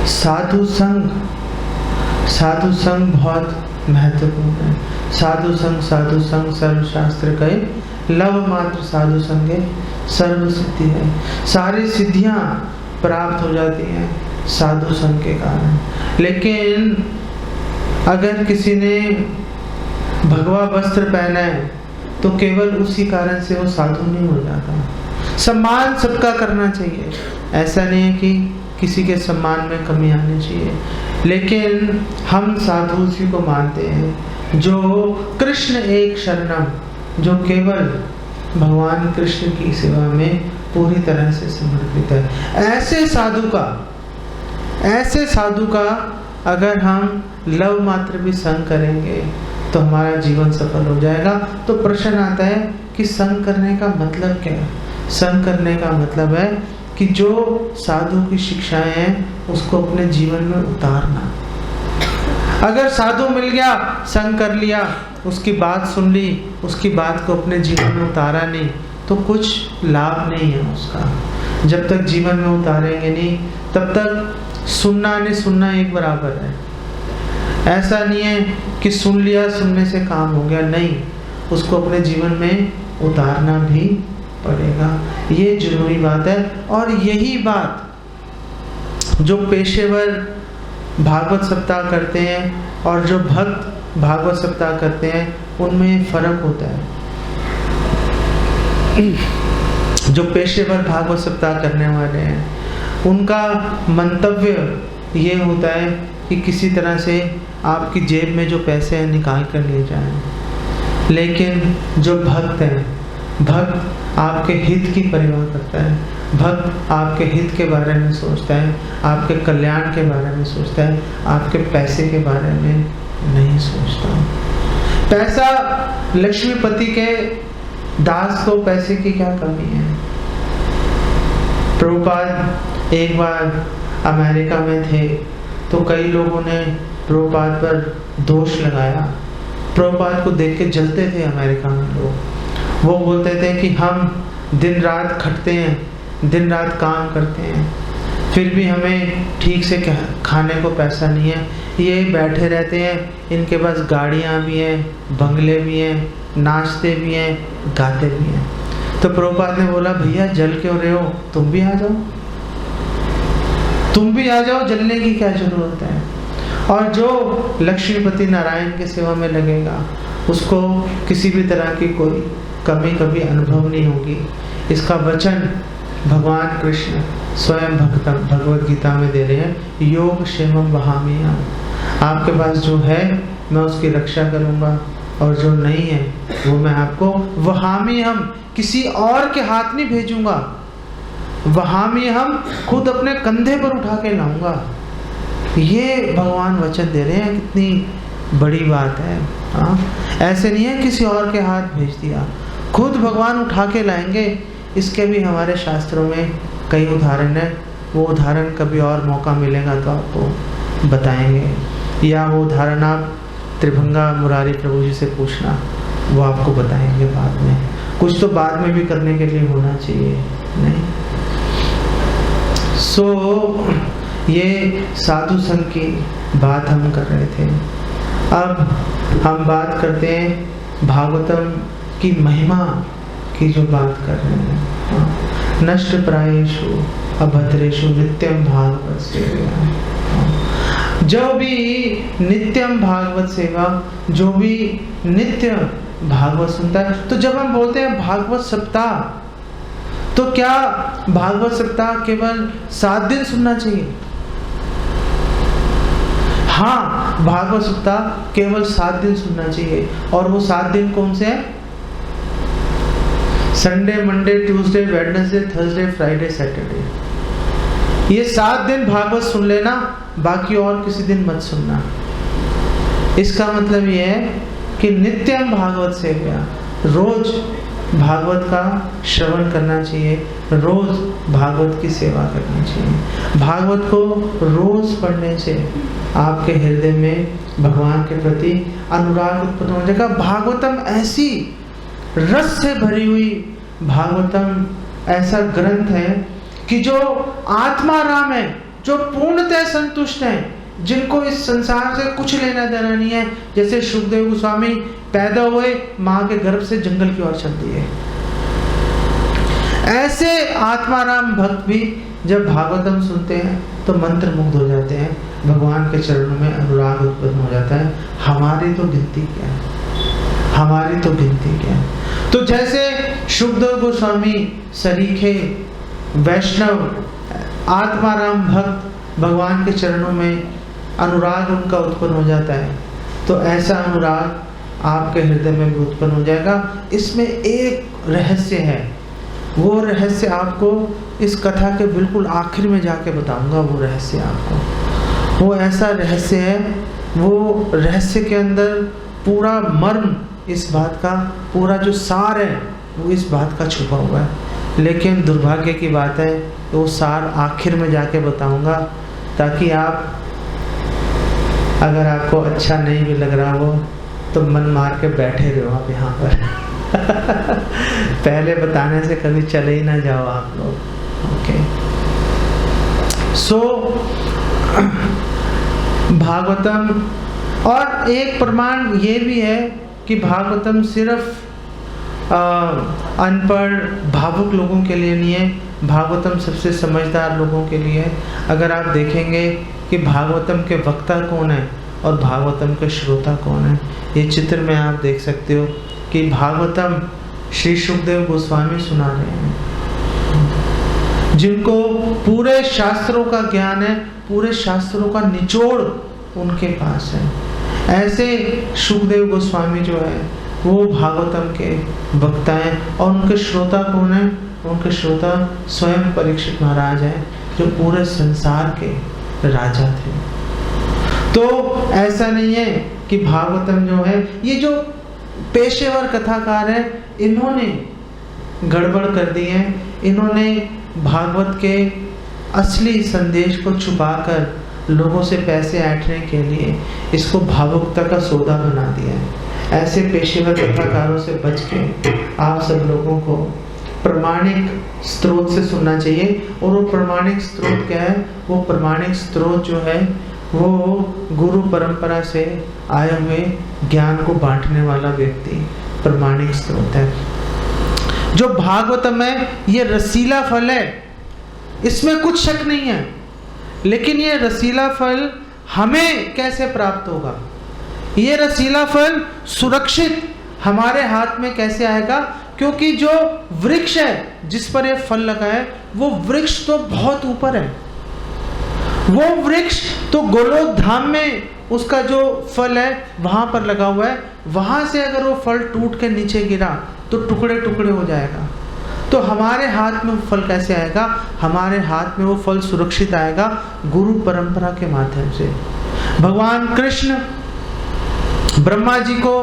साधु संग बहुत महत्वपूर्ण है। साधु संग सर्वशास्त्र कहे, लव मात्र साधु संगे सर्व सिद्धि है। सारी सिद्धियां प्राप्त हो जाती हैं साधु संग के कारण। लेकिन अगर किसी ने भगवा वस्त्र पहना है तो केवल उसी कारण से वो साधु नहीं हो जाता। सम्मान सबका करना चाहिए, ऐसा नहीं है कि किसी के सम्मान में कमी आनी चाहिए। लेकिन हम साधु उसी को मानते हैं जो कृष्ण एक शरणम, जो केवल भगवान कृष्ण की सेवा में पूरी तरह से समर्पित है। ऐसे साधु का अगर हम लव मात्र भी संग करेंगे तो हमारा जीवन सफल हो जाएगा। तो प्रश्न आता है कि संग करने का मतलब क्या है? संग करने का मतलब है कि जो साधु की शिक्षाएं हैं उसको अपने जीवन में उतारना। अगर साधु मिल गया, संग कर लिया, उसकी बात सुन ली, उसकी बात को अपने जीवन में उतारा नहीं, तो कुछ लाभ नहीं है उसका। जब तक जीवन में उतारेंगे नहीं तब तक सुनना नहीं सुनना एक बराबर है। ऐसा नहीं है कि सुन लिया, सुनने से काम हो गया, नहीं, उसको अपने जीवन में उतारना भी पड़ेगा। ये जरूरी बात है। और यही बात जो पेशेवर भागवत सप्ताह करते हैं और जो भक्त भागवत सप्ताह करते हैं उनमें फर्क होता है। जो पेशेवर भागवत सप्ताह करने वाले हैं उनका मंतव्य ये होता है कि किसी तरह से आपकी जेब में जो पैसे हैं निकाल कर ले जाएं। लेकिन जो भक्त हैं, भक्त आपके हित की परवाह करता है, भक्त आपके हित के बारे में सोचता है, आपके कल्याण के बारे में सोचता है, आपके पैसे के बारे में नहीं सोचता। पैसा, लक्ष्मीपति के दास को पैसे की क्या कमी है? प्रभुपाद एक बार अमेरिका में थे तो कई लोगों ने प्रभुपाद पर दोष लगाया। प्रभुपाद को देख के जलते थे अमेरिका में लोग। वो बोलते थे कि हम दिन रात खटते हैं, दिन रात काम करते हैं, फिर भी हमें ठीक से खाने को पैसा नहीं है। ये बैठे रहते हैं, इनके पास गाड़ियाँ भी हैं, बंगले भी हैं, नाचते भी हैं, गाते भी हैं। तो प्रभुपाद ने बोला, भैया जल क्यों रहे हो, तुम भी आ जाओ, तुम भी आ जाओ, जलने की क्या जरूरत है। और जो लक्ष्मीपति नारायण की सेवा में लगेगा उसको किसी भी तरह की कोई कमी कभी अनुभव नहीं होगी। इसका वचन भगवान कृष्ण स्वयं भगवद गीता में दे रहे हैं, योग क्षेमम वहाम्यहम्। आपके पास जो है मैं उसकी रक्षा करूंगा और जो नहीं है वो मैं आपको वहाम्यहम्, किसी और के हाथ नहीं भेजूंगा, वहाम्यहम् खुद अपने कंधे पर उठा के लाऊंगा। ये भगवान वचन दे रहे हैं, कितनी बड़ी बात है। हाँ, ऐसे नहीं है किसी और के हाथ भेज दिया, खुद भगवान उठा के लाएंगे। इसके भी हमारे शास्त्रों में कई उदाहरण है। वो उदाहरण कभी और मौका मिलेगा तो आपको बताएंगे, या वो उदाहरण आप त्रिभंगा मुरारी प्रभु जी से पूछना, वो आपको बताएंगे बाद में। कुछ तो बाद में भी करने के लिए होना चाहिए, नहीं? ये साधु संघ की बात हम कर रहे थे। अब हम बात करते हैं भागवतम की महिमा की जो बात कर रहे हैं। नष्ट प्रायेषु अभद्रेषु नित्यम भागवत सेवा। जो भी नित्यम भागवत सेवा, जो भी नित्य भागवत सुनता है, तो जब हम बोलते हैं भागवत सप्ताह, तो क्या भागवत सप्ताह केवल 7 दिन सुनना चाहिए? हाँ, भागवत सप्ताह केवल 7 दिन सुनना चाहिए। और वो 7 दिन कौन से हैं? Sunday, Monday, Tuesday, Wednesday, Thursday, Friday, Saturday. ये 7 दिन भागवत सुन लेना, बाकी और किसी दिन मत सुनना। इसका मतलब ये है कि नित्यम भागवत सेवा, रोज भागवत का श्रवण करना चाहिए, रोज भागवत की सेवा करनी चाहिए। भागवत को रोज पढ़ने से आपके हृदय में भगवान के प्रति अनुराग उत्पन्न हो जाएगा। भागवतम ऐसी रस से भरी हुई, भागवतम ऐसा ग्रंथ है कि जो आत्माराम है, जो पूर्णतः संतुष्ट हैं, जिनको इस संसार से कुछ लेना देना नहीं है, जैसे सुखदेव गोस्वामी पैदा हुए माँ के गर्भ से जंगल की ओर चल दिए, ऐसे आत्माराम भक्त भी जब भागवतम सुनते हैं तो मंत्र मुग्ध हो जाते हैं, भगवान के चरणों में अनुराग उत्पन्न हो जाता है। हमारी तो गिनती क्या है, हमारी तो गिनती क्या है। तो जैसे सुखदेव गोस्वामी सरीखे वैष्णव आत्माराम भक्त भगवान के चरणों में अनुराग उनका उत्पन्न हो जाता है, तो ऐसा अनुराग आपके हृदय में भी उत्पन्न हो जाएगा। इसमें एक रहस्य है, वो रहस्य आपको इस कथा के बिल्कुल आखिर में जाके बताऊंगा। वो रहस्य आपको, वो ऐसा रहस्य है, वो रहस्य के अंदर पूरा मर्म इस बात का, पूरा जो सार है वो इस बात का छुपा हुआ है। लेकिन दुर्भाग्य की बात है वो सार आखिर में जाके बताऊंगा, ताकि आप, अगर आपको अच्छा नहीं भी लग रहा हो तो मन मार के बैठे रहो आप यहाँ पर पहले बताने से कभी चले ही ना जाओ आप लोग। ओके, सो भागवतम, और एक प्रमाण ये भी है कि भागवतम सिर्फ अनपढ़ भावुक लोगों के लिए नहीं है, भागवतम सबसे समझदार लोगों के लिए है। अगर आप देखेंगे कि भागवतम के वक्ता कौन है और भागवतम के श्रोता कौन है, ये चित्र में आप देख सकते हो कि भागवतम श्री सुखदेव गोस्वामी सुना रहे हैं, जिनको पूरे शास्त्रों का ज्ञान है, पूरे शास्त्रों का निचोड़ उनके पास है। ऐसे सुखदेव गोस्वामी जो है वो भागवतम के वक्ता हैं, और उनके श्रोता कौन है? उनके श्रोता स्वयं परीक्षित महाराज हैं, जो पूरे संसार के राजा थे। तो ऐसा नहीं है कि भागवतम जो है, ये जो पेशेवर कथाकार है, इन्होंने गड़बड़ कर दी है, इन्होंने भागवत के असली संदेश को छुपाकर लोगों से पैसे ऐंठने के लिए इसको भावुकता का सौदा बना दिया है। ऐसे पेशेवर कथाकारों से बच के आप सब लोगों को प्रमाणिक स्रोत से सुनना चाहिए। और वो प्रमाणिक स्रोत क्या है? वो प्रमाणिक स्रोत जो है वो गुरु परंपरा से आए हुए ज्ञान को बांटने वाला व्यक्ति प्रमाणिक स्रोत है। जो भागवतम है ये रसीला फल है, इसमें कुछ शक नहीं है, लेकिन ये रसीला फल हमें कैसे प्राप्त होगा? ये रसीला फल सुरक्षित हमारे हाथ में कैसे आएगा? क्योंकि जो वृक्ष है जिस पर ये फल लगा है वो वृक्ष तो बहुत ऊपर है। वो वृक्ष तो गोलोक धाम में उसका जो फल है वहां पर लगा हुआ है, वहां से अगर वो फल टूट के नीचे गिरा तो टुकड़े टुकड़े हो जाएगा। तो हमारे हाथ में वो फल कैसे आएगा? हमारे हाथ में वो फल सुरक्षित आएगा गुरु परंपरा के माध्यम से। भगवान कृष्ण ब्रह्मा जी को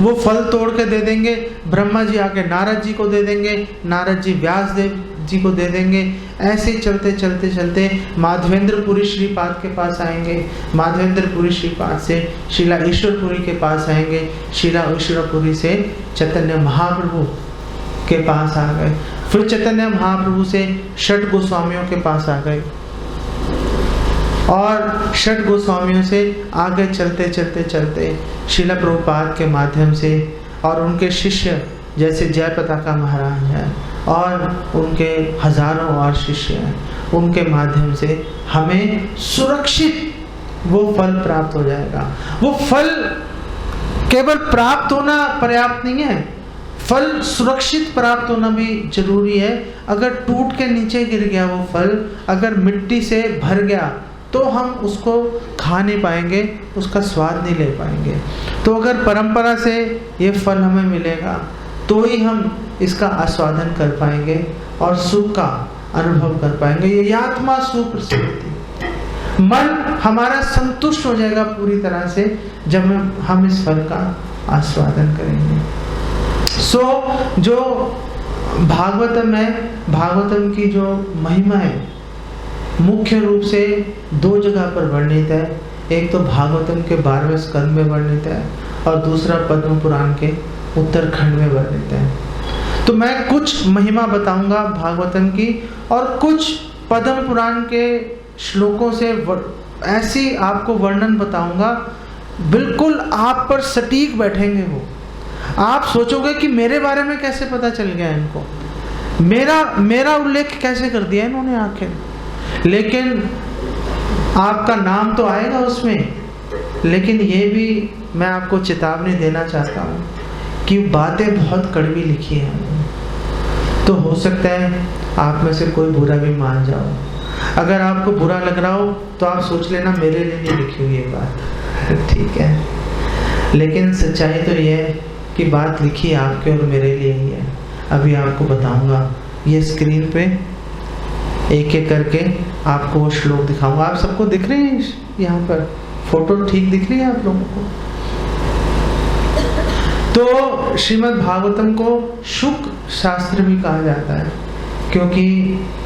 वो फल तोड़ के दे देंगे, ब्रह्मा जी आके नारद जी को दे देंगे, नारद जी व्यास देव जी को दे देंगे। ऐसे चलते चलते चलते माधवेंद्रपुरी श्रीपाद के पास आएंगे, माधवेंद्रपुरी श्रीपाद से शीला ईश्वरपुरी के पास आएंगे, शीला ईश्वरपुरी से चैतन्य महाप्रभु के पास आ गए, फिर चैतन्य महाप्रभु से षट गोस्वामियों के पास आ गए, और षट गोस्वामियों से आगे चलते चलते चलते शीला प्रभुपाद के माध्यम से और उनके शिष्य जैसे जय पताका महाराज हैं और उनके हजारों और शिष्य हैं, उनके माध्यम से हमें सुरक्षित वो फल प्राप्त हो जाएगा। वो फल केवल प्राप्त होना पर्याप्त नहीं है, फल सुरक्षित प्राप्त होना भी जरूरी है। अगर टूट के नीचे गिर गया वो फल, अगर मिट्टी से भर गया तो हम उसको खा नहीं पाएंगे, उसका स्वाद नहीं ले पाएंगे। तो अगर परंपरा से ये फल हमें मिलेगा तो ही हम इसका आस्वादन कर पाएंगे और सुख का अनुभव कर पाएंगे। ये आत्मा सुप्रसिद्धि, मन हमारा संतुष्ट हो जाएगा पूरी तरह से जब हम इस फल का आस्वादन करेंगे। सो जो भागवतम है, भागवतम की जो महिमा है मुख्य रूप से दो जगह पर वर्णित है। एक तो भागवतम के 12वें स्कंद में वर्णित है और दूसरा पद्म पुराण के उत्तरखंड में वर्णित है। तो मैं कुछ महिमा बताऊंगा भागवतम की, और कुछ पद्म पुराण के श्लोकों से ऐसी आपको वर्णन बताऊंगा, बिल्कुल आप पर सटीक बैठेंगे वो। आप सोचोगे कि मेरे बारे में कैसे पता चल गया इनको, मेरा उल्लेख कैसे कर दिया इन्होंने आखिर। लेकिन आपका नाम तो आएगा उसमें, लेकिन ये भी मैं आपको चेतावनी देना चाहता हूँ कि बातें बहुत कड़वी लिखी हैं, तो हो सकता है आप में से कोई बुरा भी मान जाओ। अगर आपको बुरा लग रहा हो तो आप सोच लेना मेरे लिए नहीं लिखी हुई ये बात, ठीक है। लेकिन सच्चाई तो ये है कि बात लिखी आपके और मेरे लिए ही है। अभी आपको बताऊंगा, ये स्क्रीन पे एक एक करके आपको वो श्लोक दिखाऊंगा। आप सबको दिख रहे हैं यहाँ पर, फोटो ठीक दिख रही है आप लोगों को? तो श्रीमद् भागवतम को शुक शास्त्र भी कहा जाता है, क्योंकि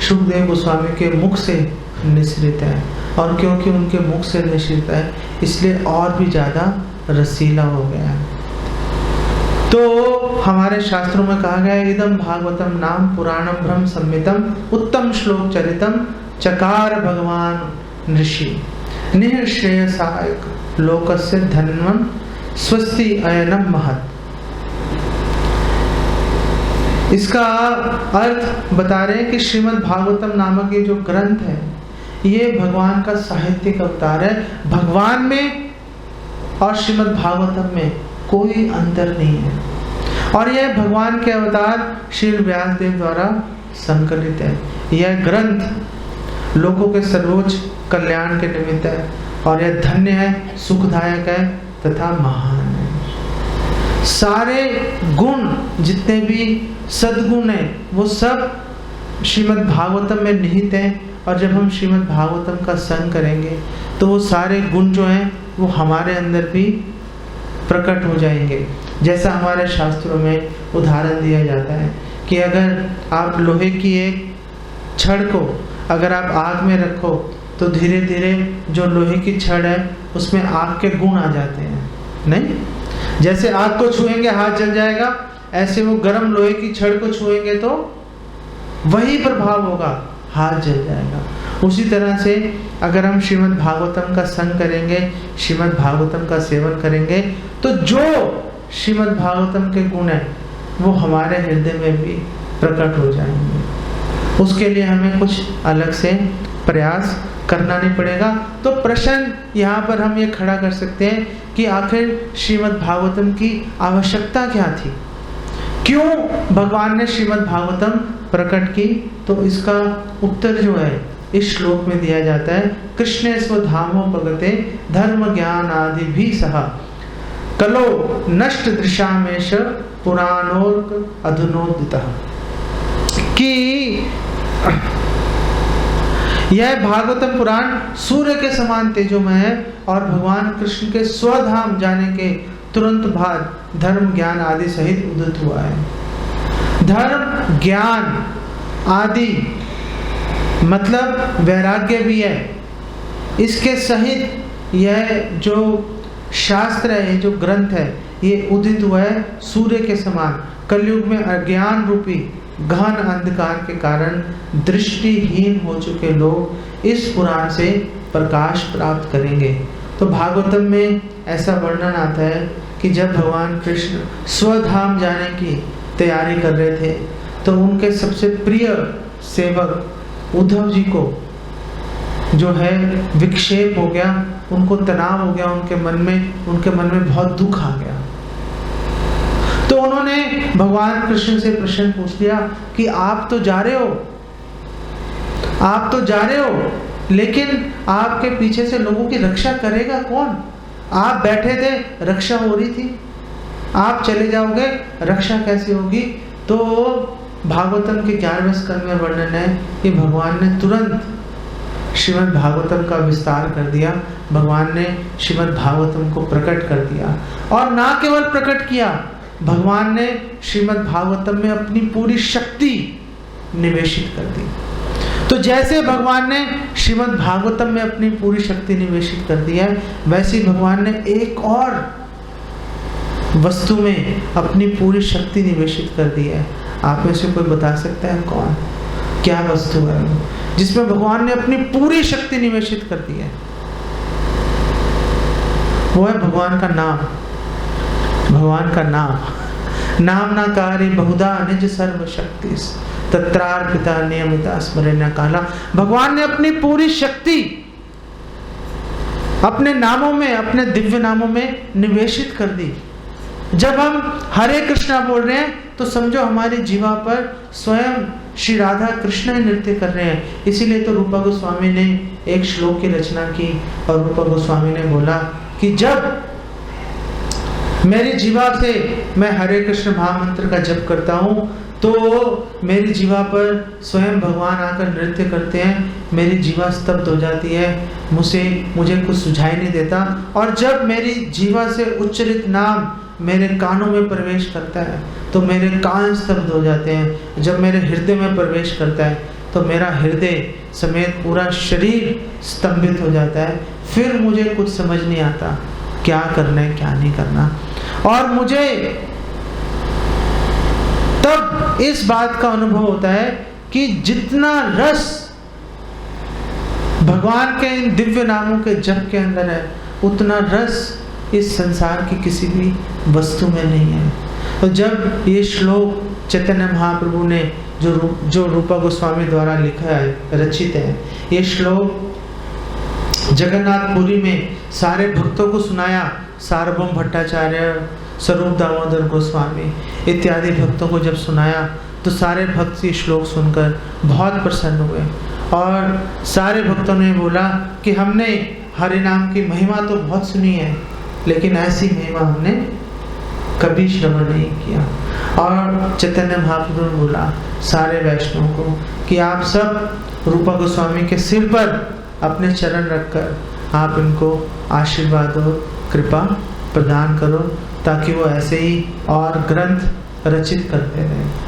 शुकदेव गोस्वामी के मुख से निश्रित है, और क्योंकि उनके मुख से निश्रित है इसलिए और भी ज़्यादा रसीला हो गया है। तो हमारे शास्त्रों में कहा गया है, इदम भागवतम नाम पुराणम ब्रह्म संहितम उत्तम श्लोक चरितम चकार भगवान ऋषि निःश्रेयसायक लोकस्य धन्वं स्वस्ति अयनम महत्। इसका अर्थ बता रहे हैं कि श्रीमद् भागवतम नामक ये जो ग्रंथ है, ये भगवान का साहित्यिक अवतार है। भगवान में और श्रीमद् भागवतम में कोई अंतर नहीं है, और यह भगवान के अवतार श्री व्यास देव द्वारा संकलित है। यह ग्रंथ लोगों के सर्वोच्च कल्याण के निमित्त है, और यह धन्य है, सुखदायक है तथा महान है। सारे गुण जितने भी सद्गुण हैं वो सब श्रीमद् भागवतम में निहित हैं, और जब हम श्रीमद् भागवतम का संग करेंगे तो वो सारे गुण जो हैं वो हमारे अंदर भी प्रकट हो जाएंगे। जैसा हमारे शास्त्रों में उदाहरण दिया जाता है कि अगर आप लोहे की एक छड़ को अगर आप आग में रखो तो धीरे धीरे जो लोहे की छड़ है उसमें आग के गुण आ जाते हैं, नहीं? जैसे आग को छुएंगे हाथ जल जाएगा, ऐसे वो गर्म लोहे की छड़ को छुएंगे तो वही प्रभाव होगा, हाथ जल जाएगा। उसी तरह से अगर हम श्रीमद् भागवतम का संग करेंगे, श्रीमद् भागवतम का सेवन करेंगे, तो जो श्रीमद् भागवतम के गुण है वो हमारे हृदय में भी प्रकट हो जाएंगे। उसके लिए हमें कुछ अलग से प्रयास करना नहीं पड़ेगा। तो प्रश्न यहाँ पर हम ये खड़ा कर सकते हैं कि आखिर श्रीमद् भागवतम की आवश्यकता क्या थी, क्यों भगवान ने श्रीमद् भागवतम प्रकट की? तो इसका उत्तर जो है इस श्लोक में दिया जाता है, कृष्णे स्वधामो भगते धर्म ज्ञान आदि भी सह कलो नष्ट दृशामेश पुराणोर्क अधुनोदितः, कि यह भागवतम पुराण सूर्य के समान तेजोमय है और भगवान कृष्ण के स्वधाम जाने के तुरंत बाद धर्म ज्ञान आदि सहित उदित हुआ है। धर्म ज्ञान आदि मतलब वैराग्य भी है, इसके सहित यह जो शास्त्र है, ये जो ग्रंथ है, ये उदित हुआ है सूर्य के समान। कलयुग में अज्ञान रूपी गहन अंधकार के कारण दृष्टिहीन हो चुके लोग इस पुराण से प्रकाश प्राप्त करेंगे। तो भागवतम में ऐसा वर्णन आता है कि जब भगवान कृष्ण स्वधाम जाने की तैयारी कर रहे थे तो उनके सबसे प्रिय सेवक उद्धव जी को जो है विक्षेप हो गया, उनको तनाव हो गया, उनके मन में बहुत दुख आ गया। तो उन्होंने भगवान कृष्ण से प्रश्न पूछ लिया कि आप तो जा रहे हो, लेकिन आपके पीछे से लोगों की रक्षा करेगा कौन? आप बैठे थे, रक्षा हो रही थी, आप चले जाओगे, रक्षा कैसे होगी? तो भागवतम के 11वें स्कंद में वर्णन है कि भगवान ने तुरंत श्रीमद् भागवतम का विस्तार कर दिया। भगवान ने श्रीमद् भागवतम को प्रकट कर दिया, और ना केवल प्रकट किया, भगवान ने श्रीमद् भागवतम में अपनी पूरी शक्ति निवेशित कर दी। तो जैसे भगवान ने श्रीमद् भागवतम में अपनी पूरी शक्ति निवेशित कर दी है, वैसे भगवान ने एक और वस्तु में अपनी पूरी शक्ति निवेशित कर दी है। आप में से कोई बता सकता है कौन, क्या वस्तु है वो जिसमें भगवान ने अपनी पूरी शक्ति निवेशित कर दी है? वो है भगवान का नाम। भगवान का नाम ना कार्य बहुधा निज सर्व शक्ति तत्रार्पिता नियमिता स्मरण काला। भगवान ने अपनी पूरी शक्ति अपने नामों में, अपने दिव्य नामों में निवेशित कर दी। जब हम हरे कृष्णा बोल रहे हैं तो समझो हमारी जीवा पर स्वयं श्री राधा कृष्ण नृत्य कर रहे हैं। इसीलिए तो रूपा गोस्वामी ने एक श्लोक की रचना की और रूपा गोस्वामी ने बोला कि जब मेरी जीवा से मैं हरे कृष्ण महामंत्र का जप करता हूँ तो मेरी जीवा पर स्वयं भगवान आकर नृत्य करते हैं, मेरी जीवा स्तब्ध हो जाती है, मुझे कुछ सुझाई नहीं देता। और जब मेरी जीवा से उच्चरित नाम मेरे कानों में प्रवेश करता है तो मेरे कान स्तब्ध हो जाते हैं। जब मेरे हृदय में प्रवेश करता है तो मेरा हृदय समेत पूरा शरीर स्तंभित हो जाता है। फिर मुझे कुछ समझ नहीं आता क्या करना है क्या नहीं करना। और मुझे तब इस बात का अनुभव होता है कि जितना रस भगवान के इन दिव्य नामों के जप के अंदर है उतना रस इस संसार की किसी भी वस्तु में नहीं है। तो जब ये श्लोक चैतन्य महाप्रभु ने जो रूपा गोस्वामी द्वारा लिखा है, रचित है, ये श्लोक जगन्नाथपुरी में सारे भक्तों को सुनाया। सार्वभौम भट्टाचार्य, स्वरूप दामोदर गोस्वामी इत्यादि भक्तों को जब सुनाया तो सारे भक्त ये श्लोक सुनकर बहुत प्रसन्न हुए और सारे भक्तों ने बोला कि हमने हरि नाम की महिमा तो बहुत सुनी है लेकिन ऐसी महिमा हमने कभी श्रवण नहीं किया। और चैतन्य महाप्रभु ने बोला सारे वैष्णव को कि आप सब रूपा गोस्वामी के सिर पर अपने चरण रखकर आप इनको आशीर्वाद और कृपा प्रदान करो ताकि वो ऐसे ही और ग्रंथ रचित करते रहें।